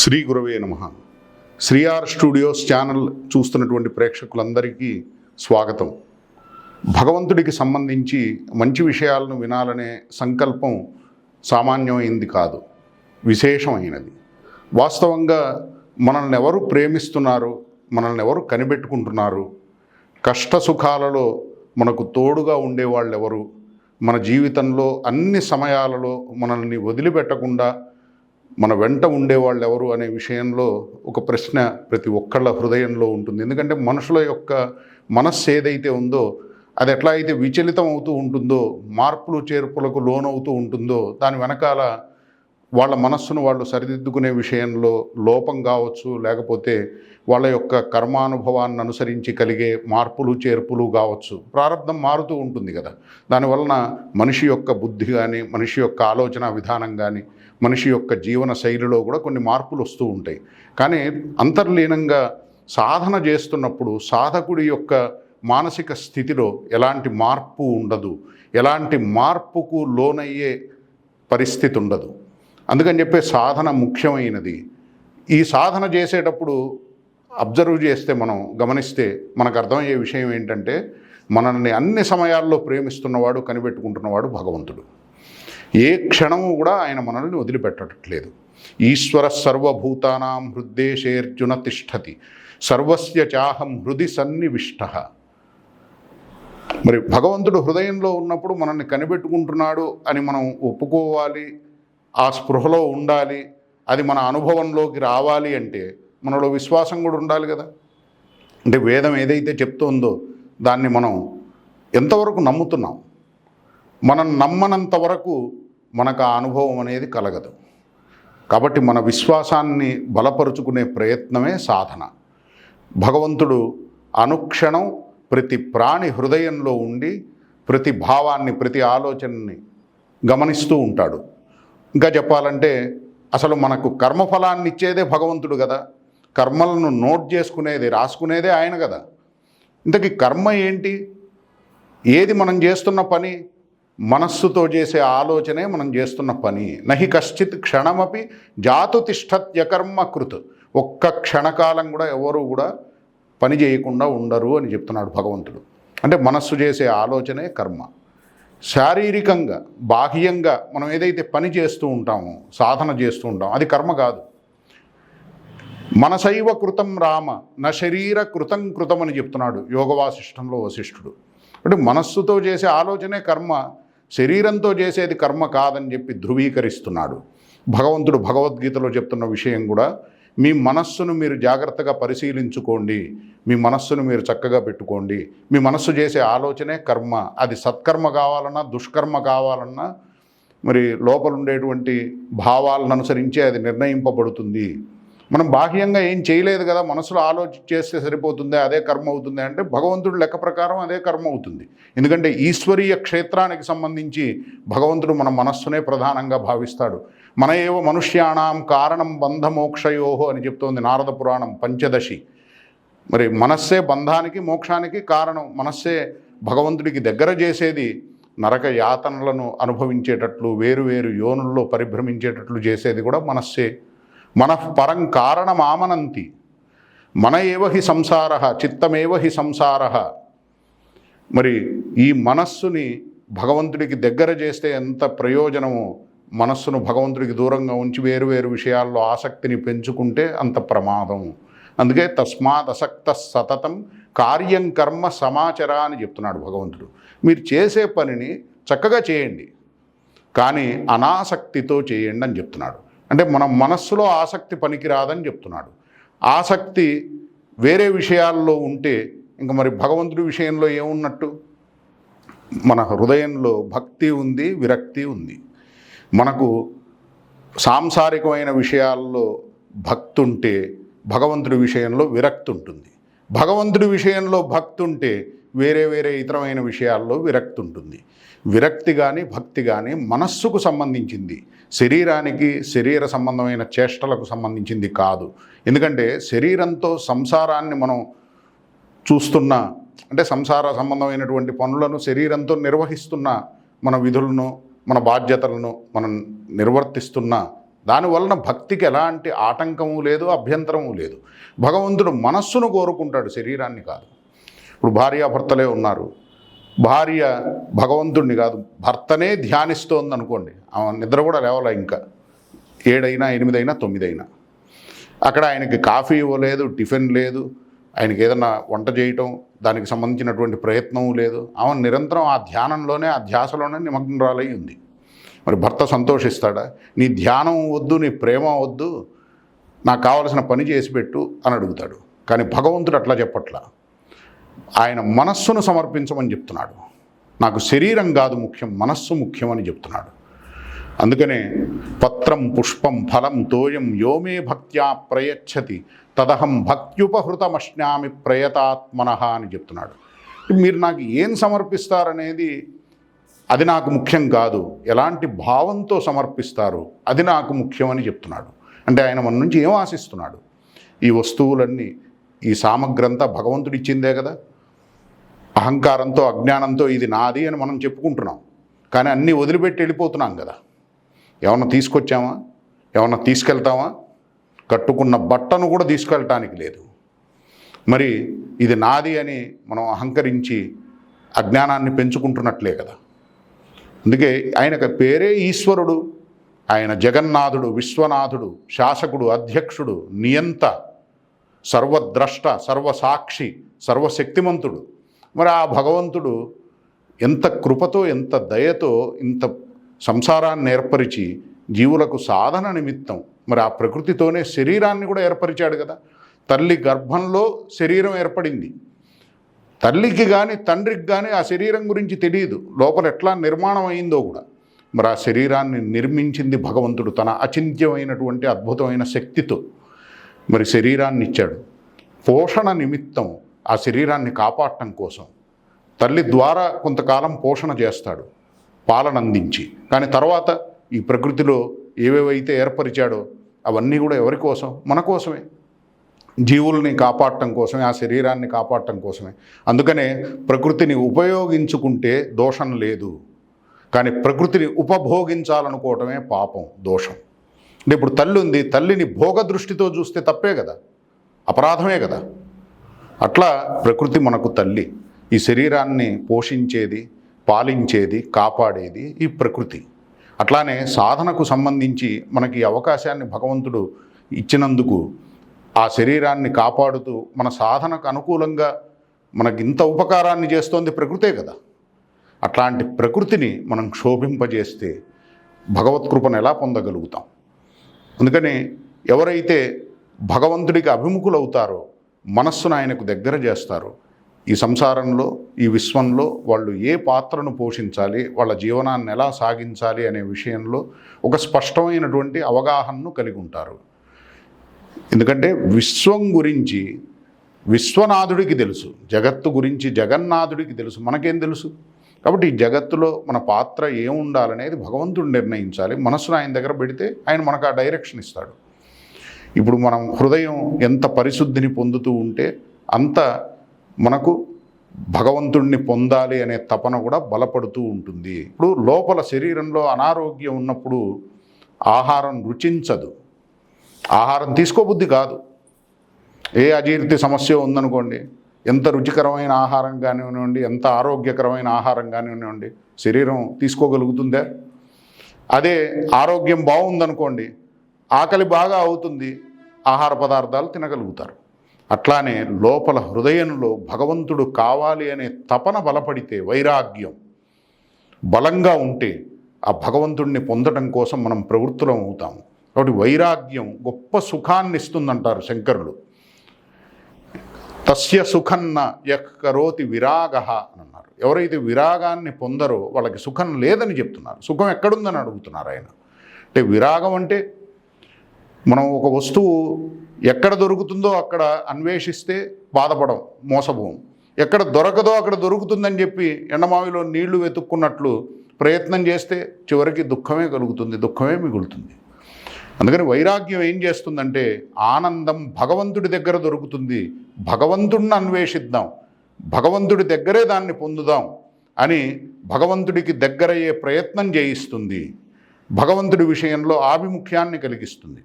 శ్రీ గురవే నమః. శ్రీఆర్ studios channel చూస్తున్నటువంటి ప్రేక్షకులందరికీ స్వాగతం. భగవంతుడికి సంబంధించి మంచి విషయాలను వినాలనే సంకల్పం సామాన్యమైంది కాదు, విశేషమైనది. వాస్తవంగా మనల్ని ఎవరు ప్రేమిస్తున్నారు, మనల్ని ఎవరు కనిపెట్టుకుంటున్నారు, కష్ట సుఖాలలో మనకు తోడుగా ఉండేవాళ్ళు ఎవరు, మన జీవితంలో అన్ని సమయాలలో మనల్ని వదిలిపెట్టకుండా మన వెంట ఉండేవాళ్ళు ఎవరు అనే విషయంలో ఒక ప్రశ్న ప్రతి ఒక్కళ్ళ హృదయంలో ఉంటుంది. ఎందుకంటే మనుషుల యొక్క మనస్సు ఏదైతే ఉందో అది ఎట్లా అయితే విచలితం అవుతూ ఉంటుందో, మార్పులు చేర్పులకు లోనవుతూ ఉంటుందో, దాని వెనకాల వాళ్ళ మనస్సును వాళ్ళు సరిదిద్దుకునే విషయంలో లోపం కావచ్చు, లేకపోతే వాళ్ళ యొక్క కర్మానుభవాన్ని అనుసరించి కలిగే మార్పులు చేర్పులు కావచ్చు. ప్రారంధం మారుతూ ఉంటుంది కదా, దానివలన మనిషి యొక్క బుద్ధి కానీ, మనిషి యొక్క ఆలోచన విధానం కానీ, మనిషి యొక్క జీవన శైలిలో కూడా కొన్ని మార్పులు వస్తూ ఉంటాయి. కానీ అంతర్లీనంగా సాధన చేస్తున్నప్పుడు సాధకుడి యొక్క మానసిక స్థితిలో ఎలాంటి మార్పు ఉండదు, ఎలాంటి మార్పుకు లోనయ్యే పరిస్థితి ఉండదు. అందుకని చెప్పే సాధన ముఖ్యమైనది. ఈ సాధన చేసేటప్పుడు అబ్జర్వ్ చేస్తే, మనం గమనిస్తే మనకు అర్థమయ్యే విషయం ఏంటంటే, మనల్ని అన్ని సమయాల్లో ప్రేమిస్తున్నవాడు, కనిపెట్టుకుంటున్నవాడు భగవంతుడు. ఏ క్షణము కూడా ఆయన మనల్ని వదిలిపెట్టట్లేదు. ఈశ్వర సర్వభూతానాం హృద్దేశేర్జున తిష్టతి సర్వస్య చాహం హృది సన్నివిష్టః. మరి భగవంతుడు హృదయంలో ఉన్నప్పుడు మనల్ని కనిపెట్టుకుంటున్నాడు అని మనం ఒప్పుకోవాలి, ఆ స్పృహలో ఉండాలి. అది మన అనుభవంలోకి రావాలి అంటే మనలో విశ్వాసం కూడా ఉండాలి కదా. అంటే వేదం ఏదైతే చెప్తోందో దాన్ని మనం ఎంతవరకు నమ్ముతున్నాం, మనం నమ్మనంత వరకు మనకు ఆ అనుభవం అనేది కలగదు. కాబట్టి మన విశ్వాసాన్ని బలపరుచుకునే ప్రయత్నమే సాధన. భగవంతుడు అనుక్షణం ప్రతి ప్రాణి హృదయంలో ఉండి ప్రతి భావాన్ని, ప్రతి ఆలోచనని గమనిస్తూ ఉంటాడు. ఇంకా చెప్పాలంటే అసలు మనకు కర్మఫలాన్ని ఇచ్చేదే భగవంతుడు కదా, కర్మలను నోట్ చేసుకునేది, రాసుకునేదే ఆయన కదా. ఇంతకీ కర్మ ఏంటి? ఏది మనం చేస్తున్న పని? మనస్సుతో చేసే ఆలోచనే మనం చేస్తున్న పని. నహి కశ్చిత్ క్షణమపి జాతు తిష్టత్యకర్మ కృత్. ఒక్క క్షణకాలం కూడా ఎవరు కూడా పని చేయకుండా ఉండరు అని చెప్తున్నాడు భగవంతుడు. అంటే మనస్సు చేసే ఆలోచనే కర్మ. శారీరకంగా, బాహ్యంగా మనం ఏదైతే పని చేస్తూ ఉంటామో, సాధన చేస్తూ ఉంటామో, అది కర్మ కాదు. మనసైవ కృతం రామ న శరీర కృతం కృతం అని చెప్తున్నాడు యోగవాసిష్టంలో వశిష్ఠుడు. అంటే మనస్సుతో చేసే ఆలోచనే కర్మ, శరీరంతో చేసేది కర్మ కాదని చెప్పి ధృవీకరిస్తున్నాడు భగవంతుడు. భగవద్గీతలో చెప్తున్న విషయం కూడా, మీ మనస్సును మీరు జాగ్రత్తగా పరిశీలించుకోండి, మీ మనస్సును మీరు చక్కగా పెట్టుకోండి. మీ మనస్సు చేసే ఆలోచనే కర్మ. అది సత్కర్మ కావాలన్నా, దుష్కర్మ కావాలన్నా, మరి లోపల ఉండేటువంటి భావాలను అనుసరించే అది నిర్ణయింపబడుతుంది. మనం బాహ్యంగా ఏం చేయలేదు కదా, మనసులో ఆలోచించేస్తే సరిపోతుంది, అదే కర్మ అవుతుంది అంటే భగవంతుడు లెక్క ప్రకారం అదే కర్మ అవుతుంది. ఎందుకంటే ఈశ్వరీయ క్షేత్రానికి సంబంధించి భగవంతుడు మన మనస్సునే ప్రధానంగా భావిస్తాడు. మన ఏవ మనుష్యాణం కారణం బంధమోక్షయోహో అని చెప్తోంది నారద పురాణం పంచదశి. మరి మనస్సే బంధానికి మోక్షానికి కారణం. మనస్సే భగవంతుడికి దగ్గర చేసేది, నరక యాతనలను అనుభవించేటట్లు, వేరు వేరు యోనుల్లో పరిభ్రమించేటట్లు చేసేది కూడా మనస్సే. మనఃపరం కారణమామనంతి మన ఏవ హి సంసార చిత్తమేవ హి సార. మరి ఈ మనస్సుని భగవంతుడికి దగ్గర చేస్తే ఎంత ప్రయోజనమో, మనస్సును భగవంతుడికి దూరంగా ఉంచి వేరు వేరు విషయాల్లో ఆసక్తిని పెంచుకుంటే అంత ప్రమాదం. అందుకే తస్మాత్ అసక్త సతతం కార్యం కర్మ సమాచర అని చెప్తున్నాడు భగవంతుడు. మీరు చేసే పనిని చక్కగా చేయండి, కానీ అనాసక్తితో చేయండి అని చెప్తున్నాడు. అంటే మన మనస్సులో ఆసక్తి పనికిరాదని చెప్తున్నాడు. ఆసక్తి వేరే విషయాల్లో ఉంటే ఇంక మరి భగవంతుడి విషయంలో ఏమున్నట్టు? మన హృదయంలో భక్తి ఉంది, విరక్తి ఉంది. మనకు సాంసారికమైన విషయాల్లో భక్తి ఉంటే భగవంతుడి విషయంలో విరక్తి ఉంటుంది. భగవంతుడి విషయంలో భక్తి ఉంటే వేరే వేరే ఇతరమైన విషయాల్లో విరక్తి ఉంటుంది. విరక్తి కానీ భక్తి కానీ మనస్సుకు సంబంధించింది, శరీరానికి, శరీర సంబంధమైన చేష్టలకు సంబంధించింది కాదు. ఎందుకంటే శరీరంతో సంసారాన్ని మనం చూస్తున్న, అంటే సంసార సంబంధమైనటువంటి పనులను శరీరంతో నిర్వహిస్తున్న, మన విధులను, మన బాధ్యతలను మనం నిర్వర్తిస్తున్న దానివలన భక్తికి ఎలాంటి ఆటంకము లేదు, అభ్యంతరము లేదు. భగవంతుడు మనస్సును కోరుకుంటాడు, శరీరాన్ని కాదు. ఇప్పుడు భార్యాభర్తలే ఉన్నారు, భార్య భగవంతుడిని కాదు భర్తనే ధ్యానిస్తోంది అనుకోండి, ఆమె నిద్ర కూడా లేవాల, ఇంకా 7 అయినా 8 అయినా 9 అయినా. అక్కడ ఆయనకి కాఫీ ఇవ్వలేదు, టిఫిన్ లేదు, ఆయనకి ఏదన్నా వంట చేయటం దానికి సంబంధించినటువంటి ప్రయత్నం లేదు. ఆమె నిరంతరం ఆ ధ్యానంలోనే, ఆ ధ్యాసలోనే నిమగ్నరాలై ఉంది. మరి భర్త సంతోషిస్తాడా? నీ ధ్యానం వద్దు, నీ ప్రేమ వద్దు, నాకు కావలసిన పని చేసి పెట్టు అని అడుగుతాడు. కానీ భగవంతుడు అట్లా చెప్పట్లా, ఆయన మనస్సును సమర్పించమని చెప్తున్నాడు. నాకు శరీరం కాదు ముఖ్యం, మనస్సు ముఖ్యమని చెప్తున్నాడు. అందుకనే పత్రం పుష్పం ఫలం తోయం యోమే భక్త్యా ప్రయచ్చతి తదహం భక్త్యుపహృతమశ్నామి ప్రయతాత్మనః అని చెప్తున్నాడు. మీరు నాకు ఏం సమర్పిస్తారనేది అది నాకు ముఖ్యం కాదు, ఎలాంటి భావంతో సమర్పిస్తారు అది నాకు ముఖ్యమని చెప్తున్నాడు. అంటే ఆయన మన నుంచి ఏం ఆశిస్తున్నాడు? ఈ వస్తువులన్నీ, ఈ సామగ్రంతా భగవంతుడు ఇచ్చిందే కదా. అహంకారంతో, అజ్ఞానంతో ఇది నాది అని మనం చెప్పుకుంటున్నాం, కానీ అన్నీ వదిలిపెట్టి వెళ్ళిపోతున్నాం కదా. ఏమన్నా తీసుకొచ్చామా? ఏమన్నా తీసుకెళ్తామా? కట్టుకున్న బట్టను కూడా తీసుకెళ్ళటానికి లేదు. మరి ఇది నాది అని మనం అహంకరించి అజ్ఞానాన్ని పెంచుకుంటున్నట్లే కదా. అందుకే ఆయనకు పేరే ఈశ్వరుడు. ఆయన జగన్నాథుడు, విశ్వనాథుడు, శాసకుడు, అధ్యక్షుడు, నియంత, సర్వద్రష్ట, సర్వసాక్షి, సర్వశక్తిమంతుడు. మరి ఆ భగవంతుడు ఎంత కృపతో, ఎంత దయతో ఇంత సంసారాన్ని ఏర్పరిచి జీవులకు సాధన నిమిత్తం మరి ఆ ప్రకృతితోనే శరీరాన్ని కూడా ఏర్పరిచాడు కదా. తల్లి గర్భంలో శరీరం ఏర్పడింది. తల్లికి కానీ తండ్రికి కానీ ఆ శరీరం గురించి తెలియదు, లోపల ఎట్లా నిర్మాణం అయిందో కూడా. మరి ఆ శరీరాన్ని నిర్మించింది భగవంతుడు తన అచింత్యమైనటువంటి అద్భుతమైన శక్తితో. మరి శరీరాన్ని ఇచ్చాడు పోషణ నిమిత్తం, ఆ శరీరాన్ని కాపాడటం కోసం. తల్లి ద్వారా కొంతకాలం పోషణ చేస్తాడు, పాలన అందించి. కానీ తర్వాత ఈ ప్రకృతిలో ఏవేవైతే ఏర్పరిచాడో అవన్నీ కూడా ఎవరి కోసం? మన కోసమే, జీవుల్ని కాపాడటం కోసమే, ఆ శరీరాన్ని కాపాడటం కోసమే. అందుకనే ప్రకృతిని ఉపయోగించుకుంటే దోషం లేదు, కానీ ప్రకృతిని ఉపభోగించాలనుకోవటమే పాపం, దోషం. అంటే ఇప్పుడు తల్లి ఉంది, తల్లిని భోగ దృష్టితో చూస్తే తప్పే కదా, అపరాధమే కదా. అట్లా ప్రకృతి మనకు తల్లి. ఈ శరీరాన్ని పోషించేది, పాలించేది, కాపాడేది ఈ ప్రకృతి. అట్లానే సాధనకు సంబంధించి మనకి అవకాశాన్ని భగవంతుడు ఇచ్చినందుకు ఆ శరీరాన్ని కాపాడుతూ మన సాధనకు అనుకూలంగా మనకి ఇంత ఉపకారాన్ని చేస్తోంది ప్రకృతే కదా. అట్లాంటి ప్రకృతిని మనం క్షోభింపజేస్తే భగవత్కృపను ఎలా పొందగలుగుతాం? అందుకని ఎవరైతే భగవంతుడికి అభిముఖులవుతారో, మనస్సును ఆయనకు దగ్గర చేస్తారో, ఈ సంసారంలో, ఈ విశ్వంలో వాళ్ళు ఏ పాత్రను పోషించాలి, వాళ్ళ జీవనాన్ని ఎలా సాగించాలి అనే విషయంలో ఒక స్పష్టమైనటువంటి అవగాహనను కలిగి ఉంటారు. ఎందుకంటే విశ్వం గురించి విశ్వనాథుడికి తెలుసు, జగత్తు గురించి జగన్నాథుడికి తెలుసు, మనకేం తెలుసు? కాబట్టి ఈ జగత్తులో మన పాత్ర ఏముండాలనేది భగవంతుడు నిర్ణయించాలి. మనస్సును ఆయన దగ్గర పెడితే ఆయన మనకు ఆ డైరెక్షన్ ఇస్తాడు. ఇప్పుడు మనం హృదయం ఎంత పరిశుద్ధిని పొందుతూ ఉంటే అంత మనకు భగవంతుడిని పొందాలి అనే తపన కూడా బలపడుతూ ఉంటుంది. ఇప్పుడు లోపల శరీరంలో అనారోగ్యం ఉన్నప్పుడు ఆహారం రుచించదు, ఆహారం తీసుకోబుద్ధి కాదు. ఏ అజీర్తి సమస్య ఉందనుకోండి, ఎంత రుచికరమైన ఆహారం కానివ్వండి, ఎంత ఆరోగ్యకరమైన ఆహారం కానివ్వండి, శరీరం తీసుకోగలుగుతుందా? అదే ఆరోగ్యం బాగుందనుకోండి, ఆకలి బాగా అవుతుంది, ఆహార పదార్థాలు తినగలుగుతారు. అట్లానే లోపల హృదయంలో భగవంతుడు కావాలి అనే తపన బలపడితే, వైరాగ్యం బలంగా ఉంటే ఆ భగవంతుడిని పొందడం కోసం మనం ప్రవృత్తులం అవుతాము. కాబట్టి వైరాగ్యం గొప్ప సుఖాన్ని ఇస్తుందంటారు శంకరులు. తస్య సుఖన్న యః కరోతి విరాగః అని అన్నారు. ఎవరైతే విరాగాన్ని పొందరో వాళ్ళకి సుఖం లేదని చెప్తున్నారు. సుఖం ఎక్కడుందని అడుగుతున్నారు ఆయన. అంటే విరాగం అంటే మనం ఒక వస్తువు ఎక్కడ దొరుకుతుందో అక్కడ అన్వేషిస్తే బాధపడం, మోసపోం. ఎక్కడ దొరకదో అక్కడ దొరుకుతుందని చెప్పి ఎండమావిలో నీళ్లు వెతుక్కున్నట్లు ప్రయత్నం చేస్తే చివరికి దుఃఖమే కలుగుతుంది, దుఃఖమే మిగులుతుంది. అందుకని వైరాగ్యం ఏం చేస్తుందంటే ఆనందం భగవంతుడి దగ్గర దొరుకుతుంది, భగవంతుడిని అన్వేషిద్దాం, భగవంతుడి దగ్గరే దాన్ని పొందుదాం అని భగవంతుడికి దగ్గరయ్యే ప్రయత్నం చేయిస్తుంది. భగవంతుడి విషయంలో ఆభిముఖ్యాన్ని కలిగిస్తుంది.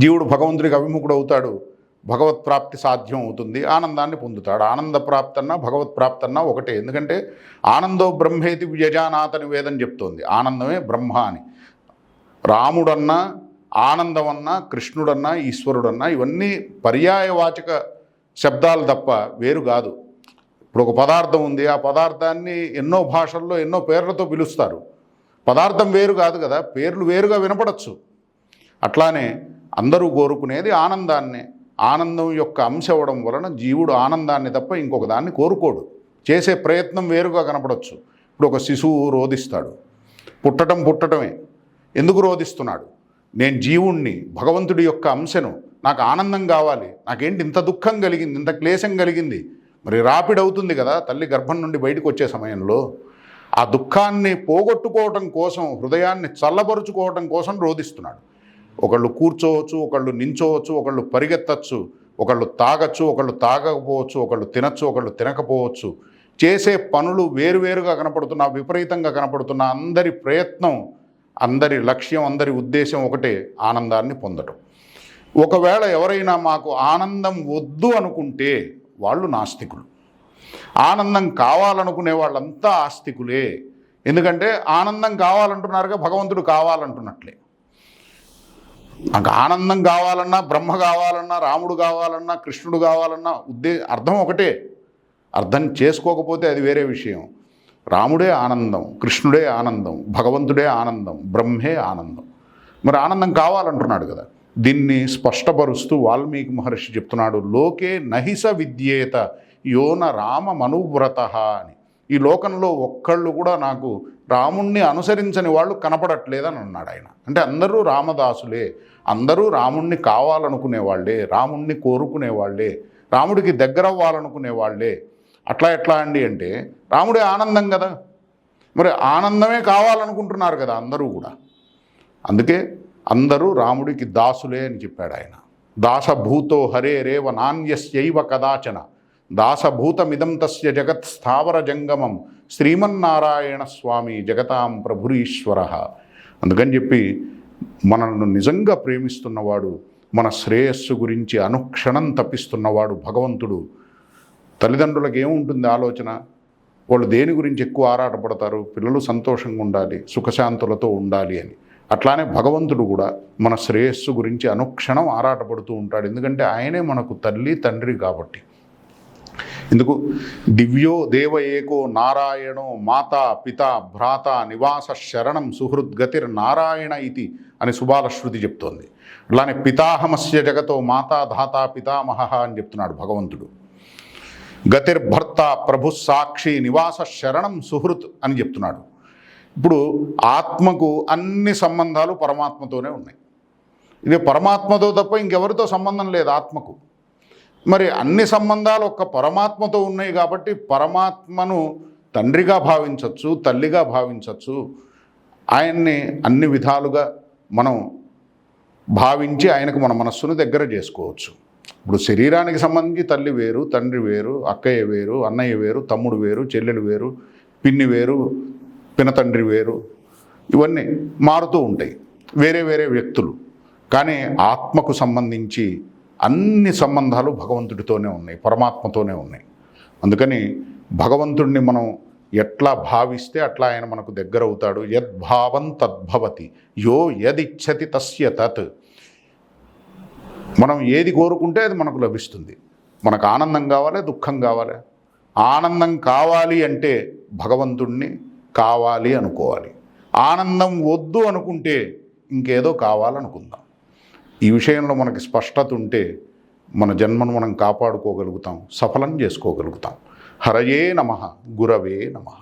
జీవుడు భగవంతుడికి అభిముఖుడు అవుతాడు, భగవత్ ప్రాప్తి సాధ్యం అవుతుంది, ఆనందాన్ని పొందుతాడు. ఆనంద ప్రాప్తి అన్నా భగవత్ ప్రాప్తి అన్నా ఒకటే. ఎందుకంటే ఆనందో బ్రహ్మేతి వ్యజానాథని వేదం చెప్తోంది. ఆనందమే బ్రహ్మ అని. రాముడన్నా, ఆనందమన్నా, కృష్ణుడన్నా, ఈశ్వరుడన్నా ఇవన్నీ పర్యాయవాచక శబ్దాలు తప్ప వేరు కాదు. ఇప్పుడు ఒక పదార్థం ఉంది, ఆ పదార్థాన్ని ఎన్నో భాషల్లో ఎన్నో పేర్లతో పిలుస్తారు. పదార్థం వేరు కాదు కదా, పేర్లు వేరుగా వినపడచ్చు. అట్లానే అందరూ కోరుకునేది ఆనందాన్నే. ఆనందం యొక్క అంశ అవ్వడం వలన జీవుడు ఆనందాన్ని తప్ప ఇంకొక దాన్ని కోరుకోడు. చేసే ప్రయత్నం వేరుగా కనపడవచ్చు. ఇప్పుడు ఒక శిశువు రోదిస్తాడు, పుట్టడమే. ఎందుకు రోదిస్తున్నాడు? నేను జీవుణ్ణి, భగవంతుడి యొక్క అంశను, నాకు ఆనందం కావాలి, నాకేంటి ఇంత దుఃఖం కలిగింది, ఇంత క్లేశం కలిగింది. మరి రాపిడవుతుంది కదా తల్లి గర్భం నుండి బయటకు వచ్చే సమయంలో. ఆ దుఃఖాన్ని పోగొట్టుకోవటం కోసం, హృదయాన్ని చల్లబరుచుకోవటం కోసం రోదిస్తున్నాడు. ఒకళ్ళు కూర్చోవచ్చు, ఒకళ్ళు నించోవచ్చు, ఒకళ్ళు పరిగెత్తచ్చు, ఒకళ్ళు తాగచ్చు, ఒకళ్ళు తాగకపోవచ్చు, ఒకళ్ళు తినచ్చు, ఒకళ్ళు తినకపోవచ్చు. చేసే పనులు వేరువేరుగా కనపడుతున్నా, విపరీతంగా కనపడుతున్నా, అందరి ప్రయత్నం, అందరి లక్ష్యం, అందరి ఉద్దేశం ఒకటే, ఆనందాన్ని పొందటం. ఒకవేళ ఎవరైనా మాకు ఆనందం వద్దు అనుకుంటే వాళ్ళు నాస్తికులు. ఆనందం కావాలనుకునే వాళ్ళంతా ఆస్తికులే. ఎందుకంటే ఆనందం కావాలంటున్నారుగా, భగవంతుడు కావాలంటున్నట్లే. నాకు ఆనందం కావాలన్నా, బ్రహ్మ కావాలన్నా, రాముడు కావాలన్నా, కృష్ణుడు కావాలన్నా అర్థం ఒకటే. అర్థం చేసుకోకపోతే అది వేరే విషయం. రాముడే ఆనందం, కృష్ణుడే ఆనందం, భగవంతుడే ఆనందం, బ్రహ్మే ఆనందం. మరి ఆనందం కావాలంటున్నాడు కదా. దీన్ని స్పష్టపరుస్తూ వాల్మీకి మహర్షి చెప్తున్నాడు, లోకే నహిస విద్యేత యోన రామ మనువ్రత అని. ఈ లోకంలో ఒక్కళ్ళు కూడా నాకు రాముణ్ణి అనుసరించని వాళ్ళు కనపడట్లేదని అన్నాడు ఆయన. అంటే అందరూ రామదాసులే, అందరూ రాముణ్ణి కావాలనుకునేవాళ్లే, రాముణ్ణి కోరుకునేవాళ్లే, రాముడికి దగ్గర అవ్వాలనుకునే వాళ్ళే. అట్లా ఎట్లా అండి అంటే రాముడే ఆనందం కదా, మరి ఆనందమే కావాలనుకుంటున్నారు కదా అందరూ కూడా. అందుకే అందరూ రాముడికి దాసులే అని చెప్పాడు ఆయన. దాసభూతో హరేరేవ నాణ్యస్యైవ కదాచన దాసభూతమిదం తస్య జగత్ స్థావర జంగమం శ్రీమన్నారాయణ స్వామి జగతాం ప్రభురీశ్వర. అందుకని చెప్పి మనల్ని నిజంగా ప్రేమిస్తున్నవాడు, మన శ్రేయస్సు గురించి అనుక్షణం తప్పిస్తున్నవాడు భగవంతుడు. తల్లిదండ్రులకు ఏముంటుంది ఆలోచన? వాళ్ళు దేని గురించి ఎక్కువ ఆరాటపడతారు? పిల్లలు సంతోషంగా ఉండాలి, సుఖశాంతులతో ఉండాలి అని. అట్లానే భగవంతుడు కూడా మన శ్రేయస్సు గురించి అనుక్షణం ఆరాటపడుతూ ఉంటాడు. ఎందుకంటే ఆయనే మనకు తల్లి తండ్రి కాబట్టి. ఎందుకు దివ్యో దేవ ఏకో నారాయణో మాతా పితా భ్రాత నివాస శరణం సుహృద్గతిర్ నారాయణ ఇతి అని సుబాలశ్రుతి చెప్తోంది. అలానే పితాహమస్య జగతో మాతా ధాత పితామహ అని చెప్తున్నాడు భగవంతుడు. గతిర్భర్త ప్రభు సాక్షి నివాస శరణం సుహృత్ అని చెప్తున్నాడు. ఇప్పుడు ఆత్మకు అన్ని సంబంధాలు పరమాత్మతోనే ఉన్నాయి. ఇది పరమాత్మతో తప్ప ఇంకెవరితో సంబంధం లేదు ఆత్మకు. మరి అన్ని సంబంధాలు ఒక్క పరమాత్మతో ఉన్నాయి కాబట్టి పరమాత్మను తండ్రిగా భావించవచ్చు, తల్లిగా భావించవచ్చు. ఆయన్ని అన్ని విధాలుగా మనం భావించి ఆయనకు మన మనస్సును దగ్గర చేసుకోవచ్చు. ఇప్పుడు శరీరానికి సంబంధించి తల్లి వేరు, తండ్రి వేరు, అక్కయ్య వేరు, అన్నయ్య వేరు, తమ్ముడు వేరు, చెల్లెలు వేరు, పిన్ని వేరు, పినతండ్రి వేరు, ఇవన్నీ మారుతూ ఉంటాయి, వేరే వేరే వ్యక్తులు. కానీ ఆత్మకు సంబంధించి అన్ని సంబంధాలు భగవంతుడితోనే ఉన్నాయి, పరమాత్మతోనే ఉన్నాయి. అందుకని భగవంతుడిని మనం ఎట్లా భావిస్తే అట్లా ఆయన మనకు దగ్గర అవుతాడు. యద్భావం తద్భవతి యో యదిచ్చతి తస్య తత్. మనం ఏది కోరుకుంటే అది మనకు లభిస్తుంది. మనకు ఆనందం కావాలి, దుఃఖం కావాలి. ఆనందం కావాలి అంటే భగవంతుడిని కావాలి అనుకోవాలి. ఆనందం వద్దు అనుకుంటే ఇంకేదో కావాలనుకుందాం. ఈ విషయంలో మనకి స్పష్టత ఉంటే మన జన్మను మనం కాపాడుకోగలుగుతాం, సఫలం చేసుకోగలుగుతాం. హరయే నమః, గురవే నమః.